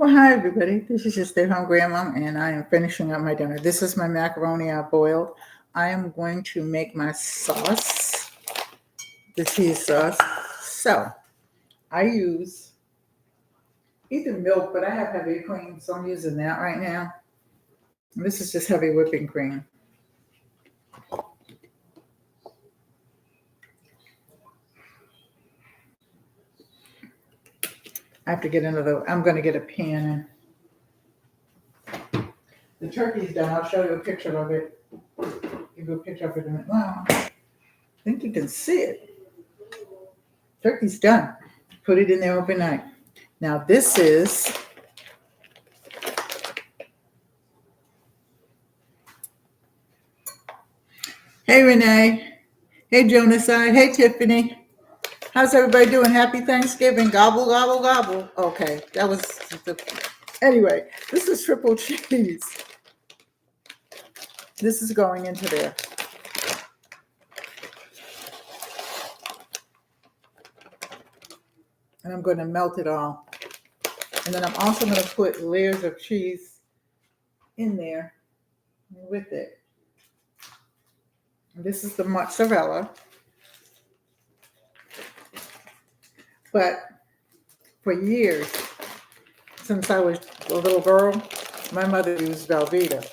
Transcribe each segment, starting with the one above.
Well, hi everybody. This is your Stay Home Grandma, and I am finishing up my dinner. This is my macaroni I boiled. I am going to make my sauce, the cheese sauce. So I use either milk, but I have heavy cream, so I'm using that right now. And this is just heavy whipping cream. I have to get I'm going to get a pan in. The turkey's done. I'll show you a picture of it. Give you a picture of it in a minute. Wow. I think you can see it. Turkey's done. Put it in there overnight. Now this is Hey Renee. Hey Jonaside. Hey Tiffany. How's everybody doing? Happy Thanksgiving. Gobble, gobble, gobble. Okay, that was anyway, this is triple cheese. This is going into there. And I'm going to melt it all. And then I'm also going to put layers of cheese in there with it. And this is the mozzarella. But for years, since I was a little girl, my mother used Velveeta.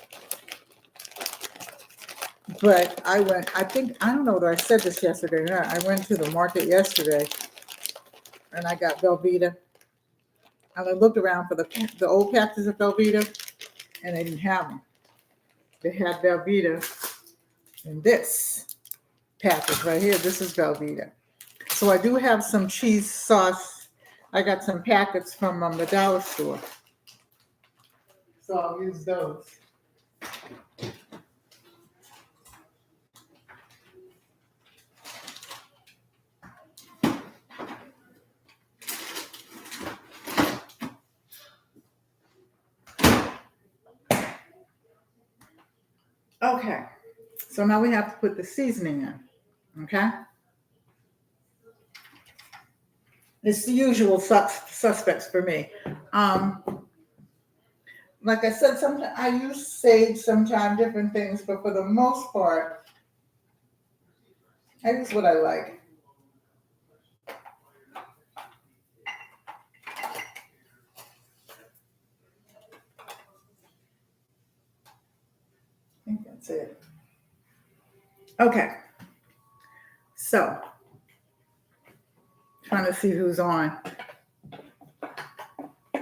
But I don't know whether I said this yesterday or not. I went to the market yesterday and I got Velveeta. And I looked around for the old packets of Velveeta and they didn't have them. They had Velveeta in this package right here. This is Velveeta. So I do have some cheese sauce. I got some packets from the dollar store. So I'll use those. Okay, so now we have to put the seasoning in, okay? It's the usual suspects for me. Like I said, sometimes I use sage, sometimes different things, but for the most part, I use what I like. I think that's it. Okay, so trying to see who's on. I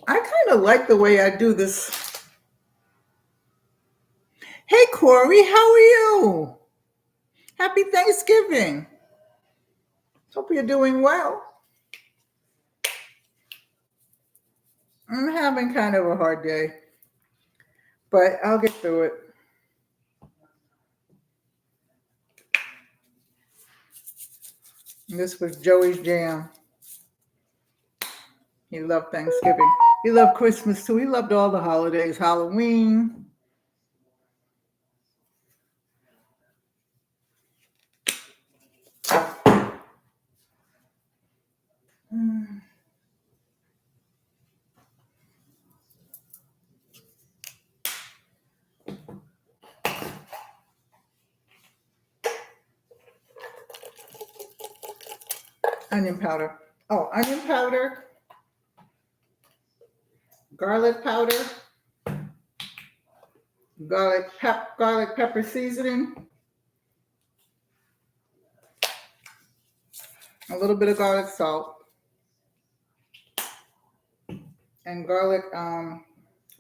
kind of like the way I do this. Hey, Corey, how are you? Happy Thanksgiving. Hope you're doing well. I'm having kind of a hard day, but I'll get through it. And this was Joey's jam. He loved Thanksgiving. He loved Christmas too. He loved all the holidays, Halloween. Onion powder. Oh, onion powder. Garlic powder. Garlic pepper seasoning. A little bit of garlic salt. And garlic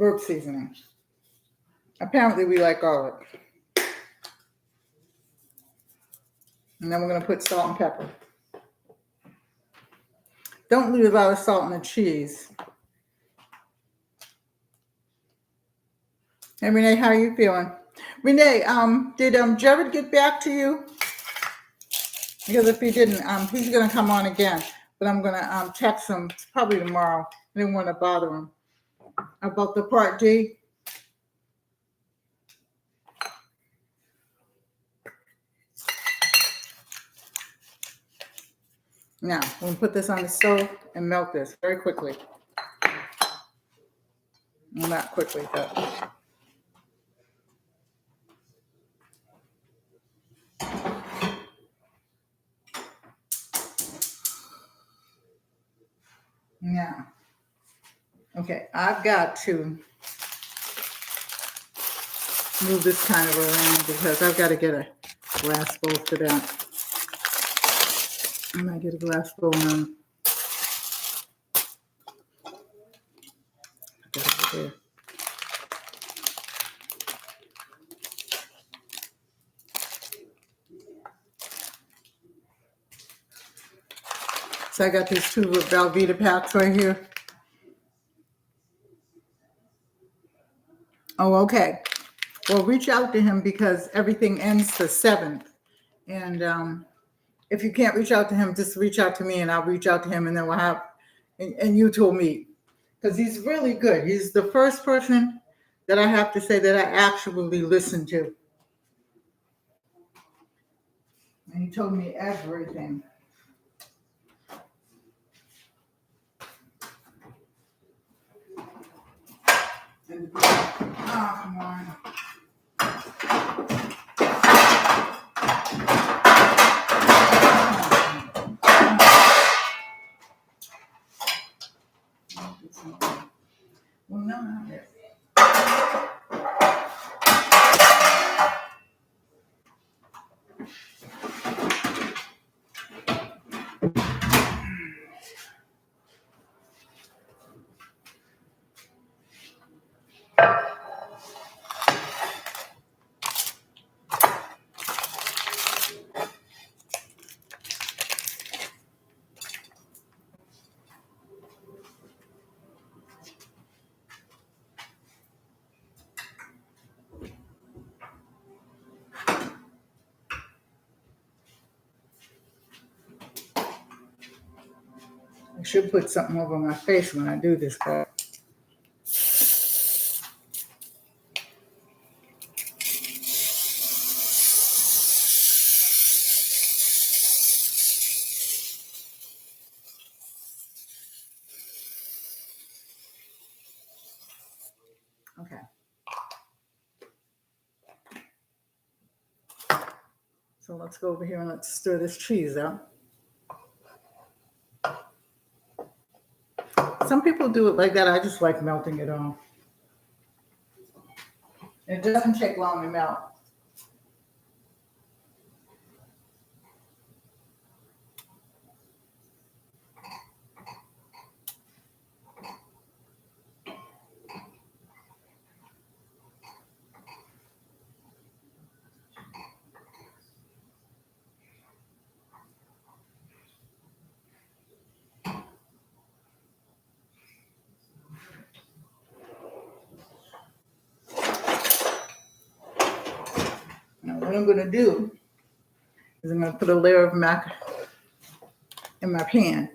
herb seasoning. Apparently we like garlic. And then we're going to put salt and pepper. Don't leave a lot of salt in the cheese. Hey, Renee, how are you feeling? Renee, did Jared get back to you? Because if he didn't, he's going to come on again. But I'm going to text him probably tomorrow. I didn't want to bother him. About the Part D. Now, we'll put this on the stove and melt this very quickly. Well, not quickly, but yeah. Okay, I've got to move this kind of around because I've got to get a glass bowl for that. I might get a glass bowl now. Got it there. So I got these two Velveeta packs right here. Oh, okay. Well, reach out to him because everything ends the 7th. And if you can't reach out to him, just reach out to me and I'll reach out to him and then we'll have, and you two will meet. Because he's really good. He's the first person that I have to say that I actually listened to. And he told me everything. And, oh, come on. Well, no, not yet. I should put something over my face when I do this, but okay. So let's go over here and let's stir this cheese out. Some people do it like that. I just like melting it off. It doesn't take long to melt. Now what I'm going to do is I'm going to put a layer of mac in my pan.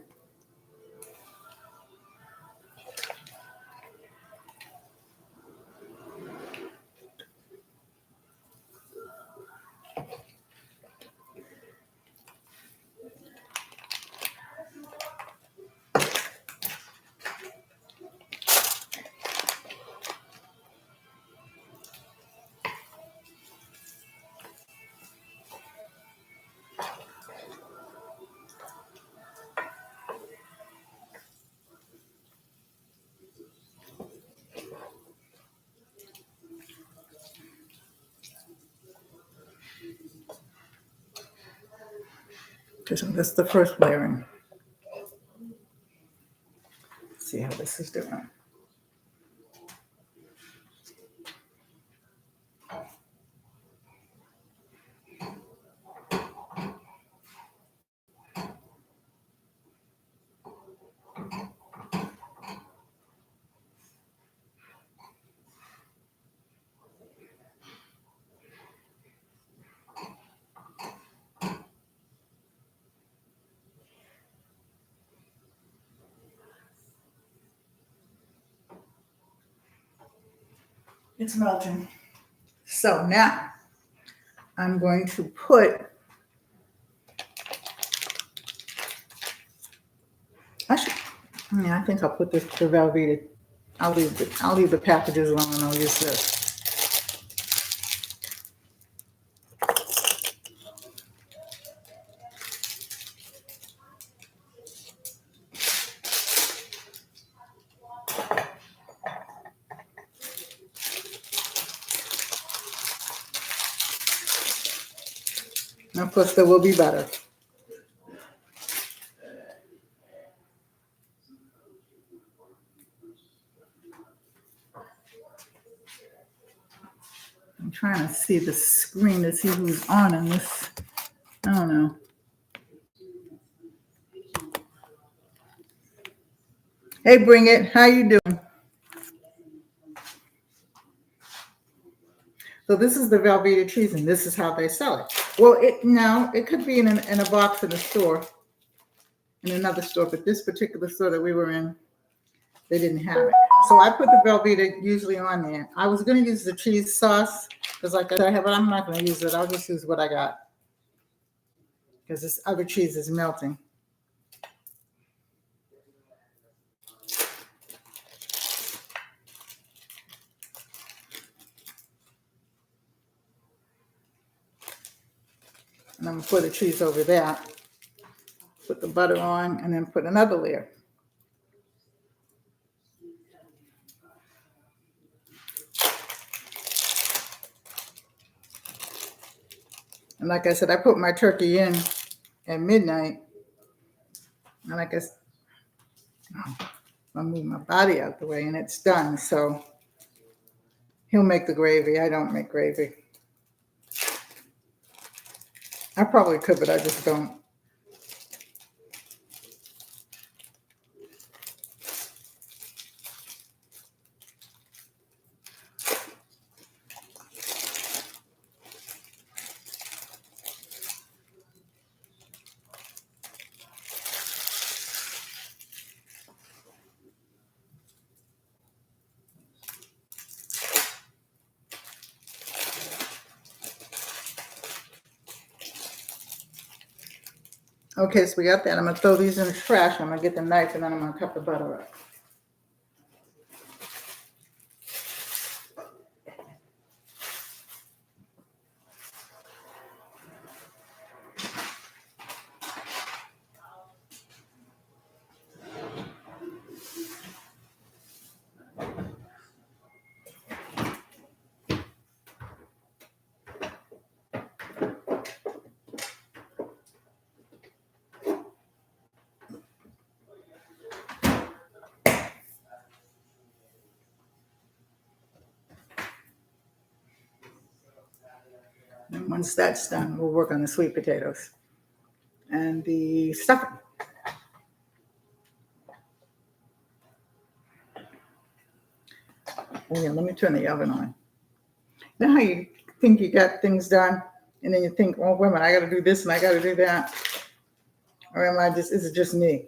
Because that's the first layering. See how this is doing. It's melting. So now I'm going to put, I think I'll put the Velveeta I'll leave the packages alone and I'll use this. And of course, there will be butter. I'm trying to see the screen to see who's on in this. I don't know. Hey, Bring It. How you doing? So this is the Velveeta cheese, and this is how they sell it. Well, it could be in a box in a store, in another store, but this particular store that we were in, they didn't have it. So I put the Velveeta usually on there. I was going to use the cheese sauce because, like I have, but I'm not going to use it. I'll just use what I got because this other cheese is melting. And I'm going to put the cheese over that. Put the butter on and then put another layer. And like I said, I put my turkey in at midnight. And like I said, I move my body out the way and it's done. So he'll make the gravy. I don't make gravy. I probably could, but I just don't. Okay, so we got that. I'm going to throw these in the trash. I'm going to get the knife and then I'm going to cut the butter up. And once that's done, we'll work on the sweet potatoes and the stuffing. Oh yeah, let me turn the oven on. You know how you think you got things done and then you think, oh, wait a minute, I got to do this and I got to do that? Or is it just me?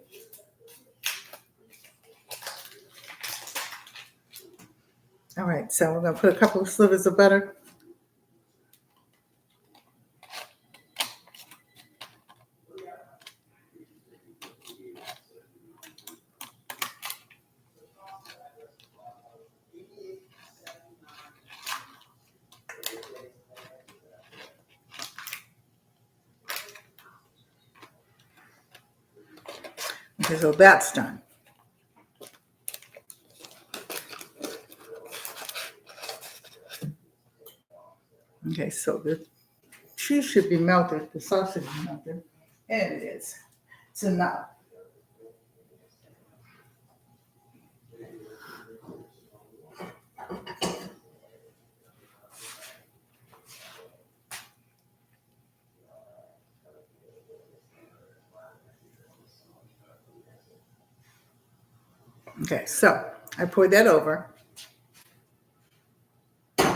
All right, so we're going to put a couple of slivers of butter. Okay, so that's done. Okay, so the cheese should be melted, the sausage is melted, and it is. It's enough. Okay, so I poured that over. I'm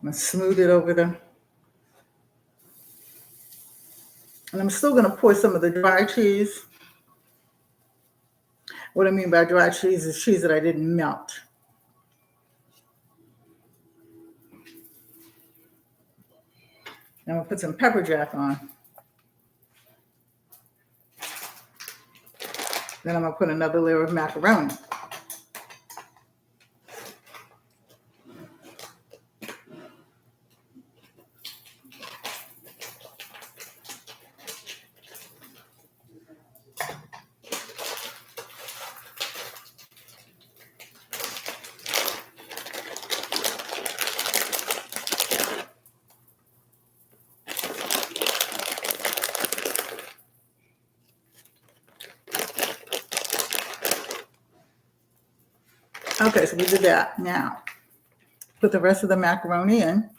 going to smooth it over them. And I'm still going to pour some of the dry cheese. What I mean by dry cheese is cheese that I didn't melt. Now I'm going to put some pepper jack on. Then I'm going to put another layer of macaroni. Okay, so we did that. Now, put the rest of the macaroni in.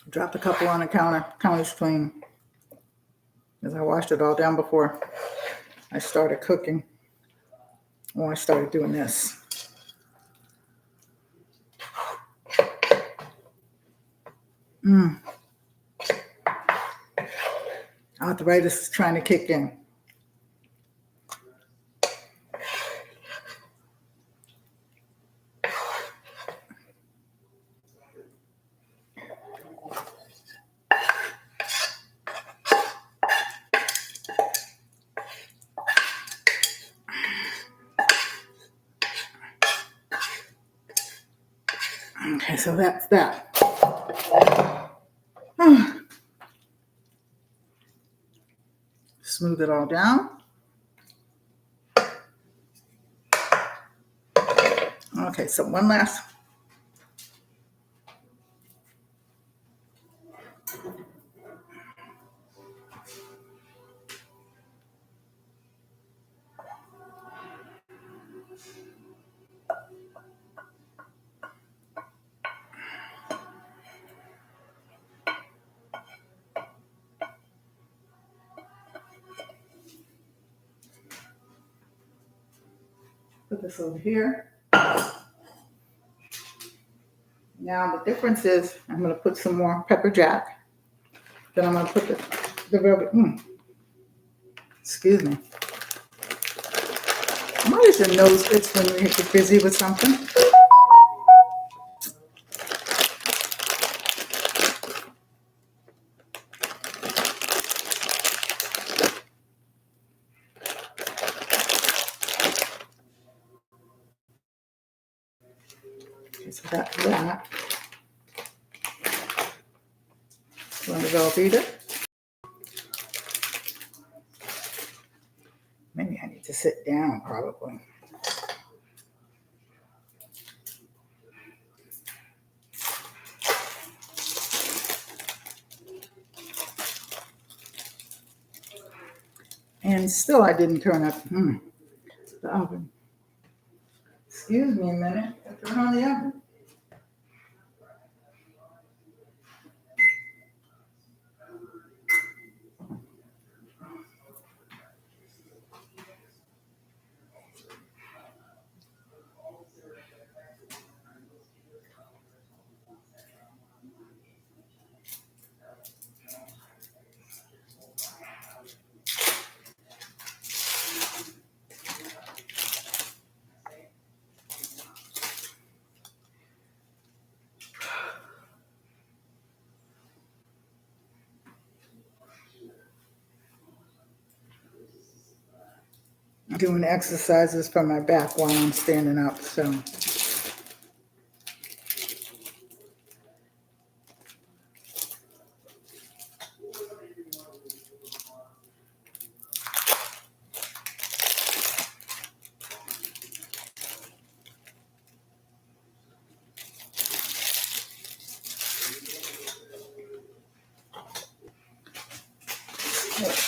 Dropped a couple on the counter. Counter's clean. Because I washed it all down before I started cooking. When I started doing this. Arthritis is trying to kick in. Okay, so that's that. Smooth it all down. Okay, so one last. Put this over here. Now the difference is I'm going to put some more pepper jack. Then I'm going to put the rubber. Excuse me. Why does your nose itch when you get busy with something? Okay, so that's that. Want to go beat it? Maybe I need to sit down, probably. And still I didn't turn up the oven. Excuse me a minute. I turn on the oven. Doing exercises for my back while I'm standing up, so.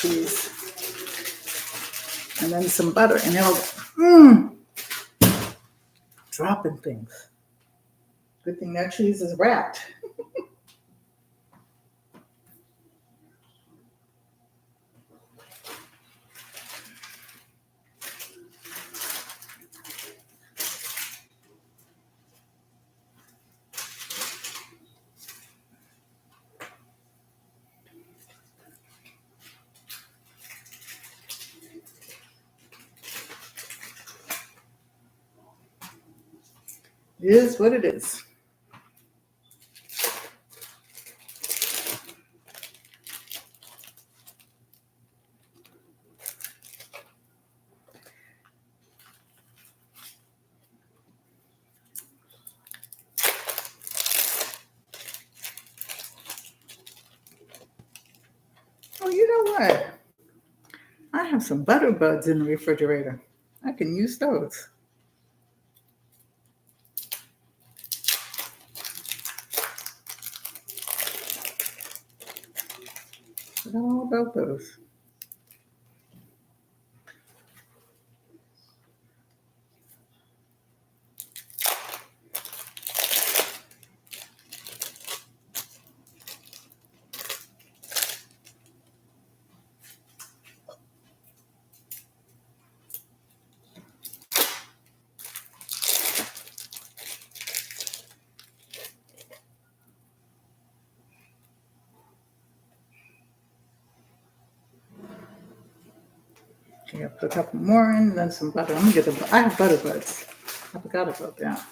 Cheese. And then some butter, and it'll dropping things. Good thing that cheese is wrapped. is what it is. Oh, you know what? I have some butter buds in the refrigerator. I can use those. Forgot all about those. Okay, I'll put a couple more in, and then some butter. Let me get I have butter buds. I forgot about that.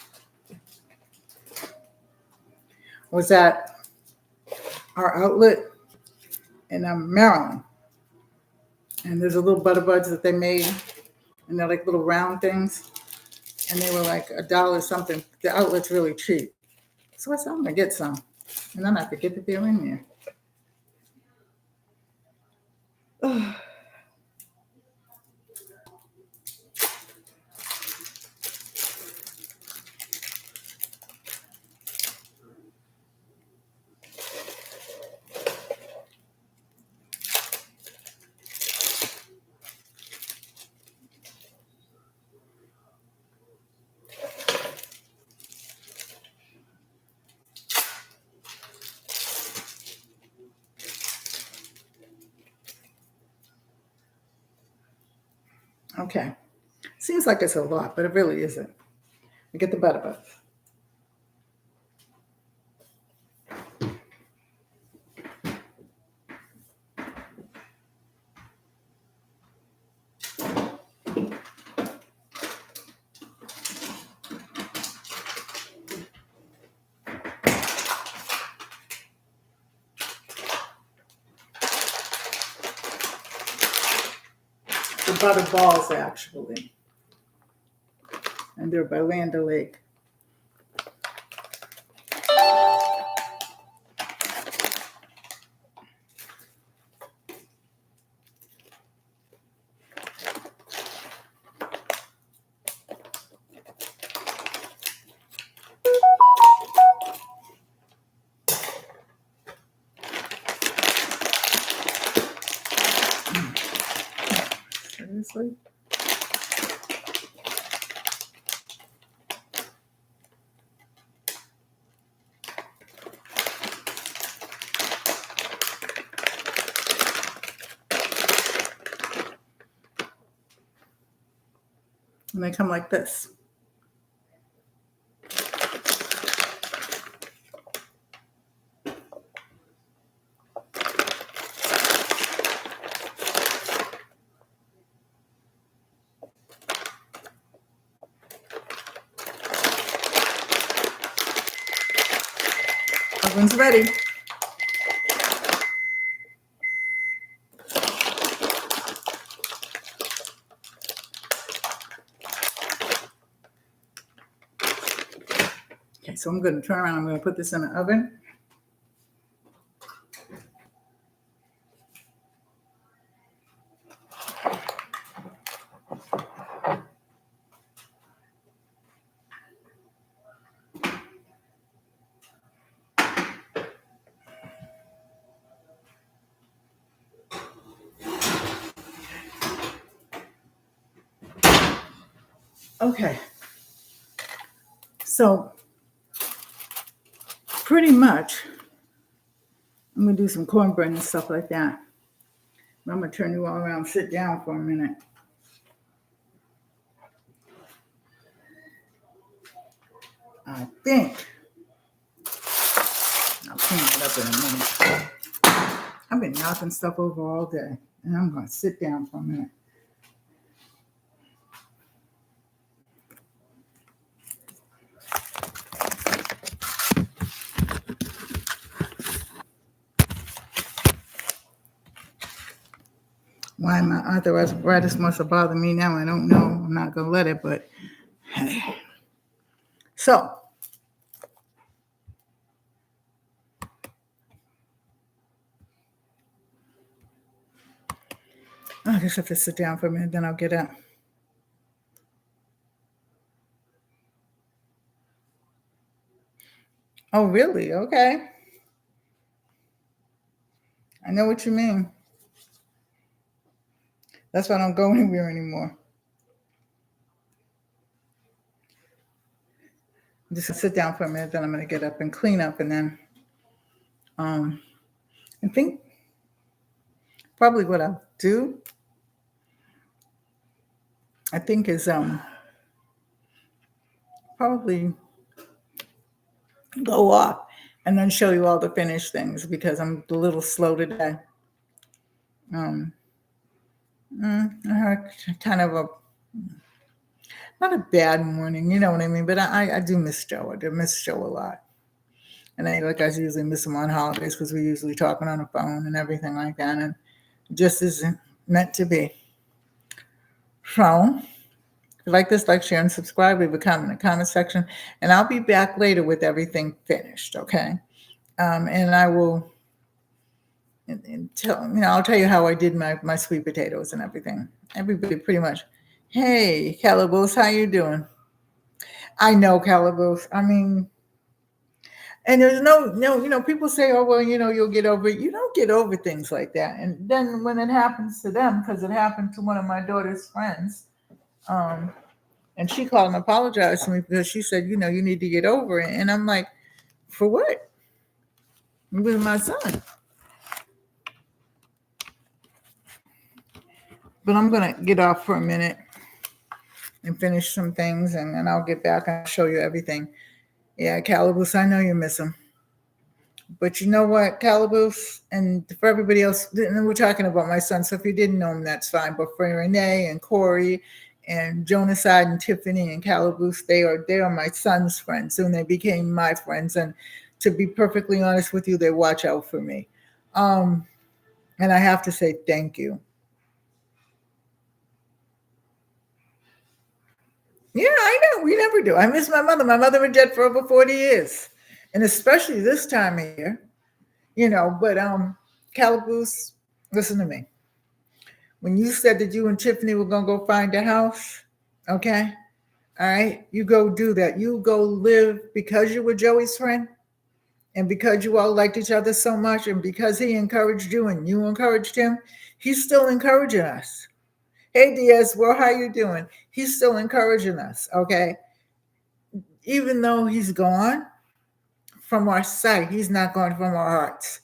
Was at our outlet in Maryland. And there's a little butter buds that they made, and they're like little round things. And they were like $1 something. The outlet's really cheap. So I said, I'm going to get some. And then I forget that they're in there. Ugh. Okay. Seems like it's a lot, but it really isn't. I get the butter buds. The butter balls, actually. And they're by Land O'Lake. Seriously? And they come like this. Oven's ready. Okay, so I'm going to turn around. I'm going to put this in the oven. Okay. So pretty much, I'm going to do some cornbread and stuff like that. I'm going to turn you all around, sit down for a minute. I think I'll clean it up in a minute. I've been knocking stuff over all day, and I'm going to sit down for a minute. my arthritis must have bothered me now. I don't know. I'm not going to let it, but hey. So, I just have to sit down for a minute, then I'll get up. Oh, really? Okay. I know what you mean. That's why I don't go anywhere anymore. I'm just gonna sit down for a minute, then I'm gonna get up and clean up, and then I think probably what I'll do, I think is probably go off and then show you all the finished things because I'm a little slow today. I had kind of not a bad morning, you know what I mean? But I do miss Joe. I do miss Joe a lot. And I usually miss him on holidays because we're usually talking on the phone and everything like that. And it just isn't meant to be. So, if you like this, like, share, and subscribe. Leave a comment in the comment section. And I'll be back later with everything finished, okay? And I will I'll tell you how I did my sweet potatoes and everything. Everybody pretty much, hey, Calaboose, how you doing? I know, Calaboose. I mean, and there's no, people say, oh, well, you'll get over it. You don't get over things like that. And then when it happens to them, because it happened to one of my daughter's friends, and she called and apologized to me because she said, you need to get over it. And I'm like, for what? With my son. But I'm going to get off for a minute and finish some things, and then I'll get back and show you everything. Yeah, Calaboose, I know you miss him. But you know what, Calaboose, and for everybody else, and we're talking about my son, so if you didn't know him, that's fine. But for Renee and Corey and Jonaside and Tiffany and Calaboose, they are my son's friends, and they became my friends. And to be perfectly honest with you, they watch out for me. And I have to say thank you. Yeah, I know. We never do. I miss my mother. My mother was dead for over 40 years. And especially this time of year, but Calaboose, listen to me. When you said that you and Tiffany were going to go find a house, okay? All right, you go do that. You go live because you were Joey's friend and because you all liked each other so much and because he encouraged you and you encouraged him, he's still encouraging us. Hey, Diaz, well, how you doing? He's still encouraging us, okay? Even though he's gone from our sight, he's not gone from our hearts.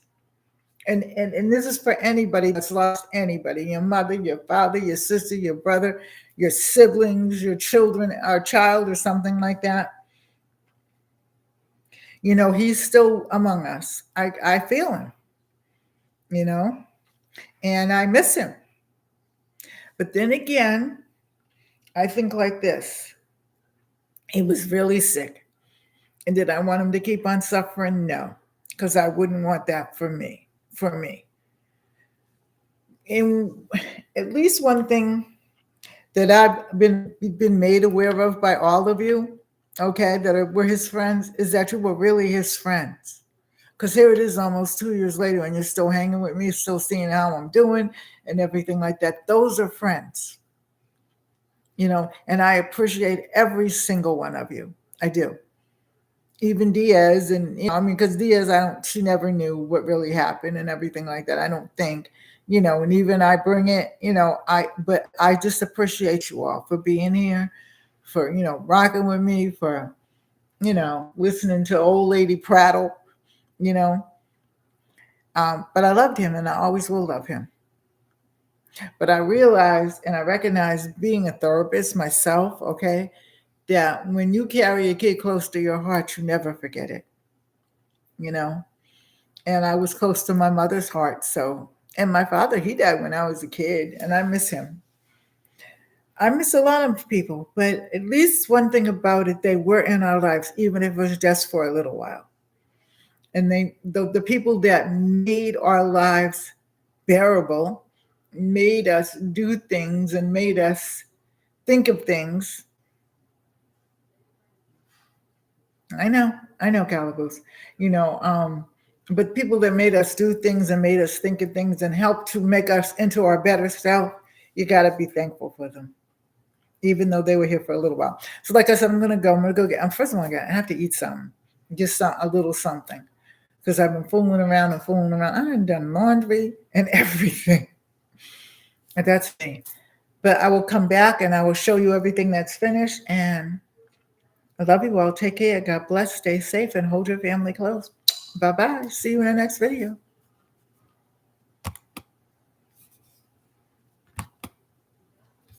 And this is for anybody that's lost anybody, your mother, your father, your sister, your brother, your siblings, your children, our child or something like that. He's still among us. I feel him, and I miss him. But then again, I think like this. He was really sick. And did I want him to keep on suffering? No, because I wouldn't want that for me. And at least one thing that I've been made aware of by all of you, okay, that were his friends, is that you were really his friends. Because here it is almost 2 years later and you're still hanging with me, still seeing how I'm doing and everything like that. Those are friends. And I appreciate every single one of you. I do. Even Diaz, and because Diaz, she never knew what really happened and everything like that. I don't think, and even I bring it, but I just appreciate you all for being here, for, rocking with me, for, listening to old lady prattle, but I loved him and I always will love him. But I realized and I recognize being a therapist myself, okay, that when you carry a kid close to your heart, you never forget it, and I was close to my mother's heart. So, and my father, he died when I was a kid and I miss him. I miss a lot of people, but at least one thing about it, they were in our lives, even if it was just for a little while. And the people that made our lives bearable made us do things and made us think of things. I know, Calabos, but people that made us do things and made us think of things and helped to make us into our better self, you got to be thankful for them, even though they were here for a little while. So like I said, I'm going to go get, first of all, I have to eat something, just a little something, because I've been fooling around. I've done laundry and everything. And that's me. But I will come back and I will show you everything that's finished. And I love you all. Take care. God bless. Stay safe and hold your family close. Bye-bye. See you in the next video.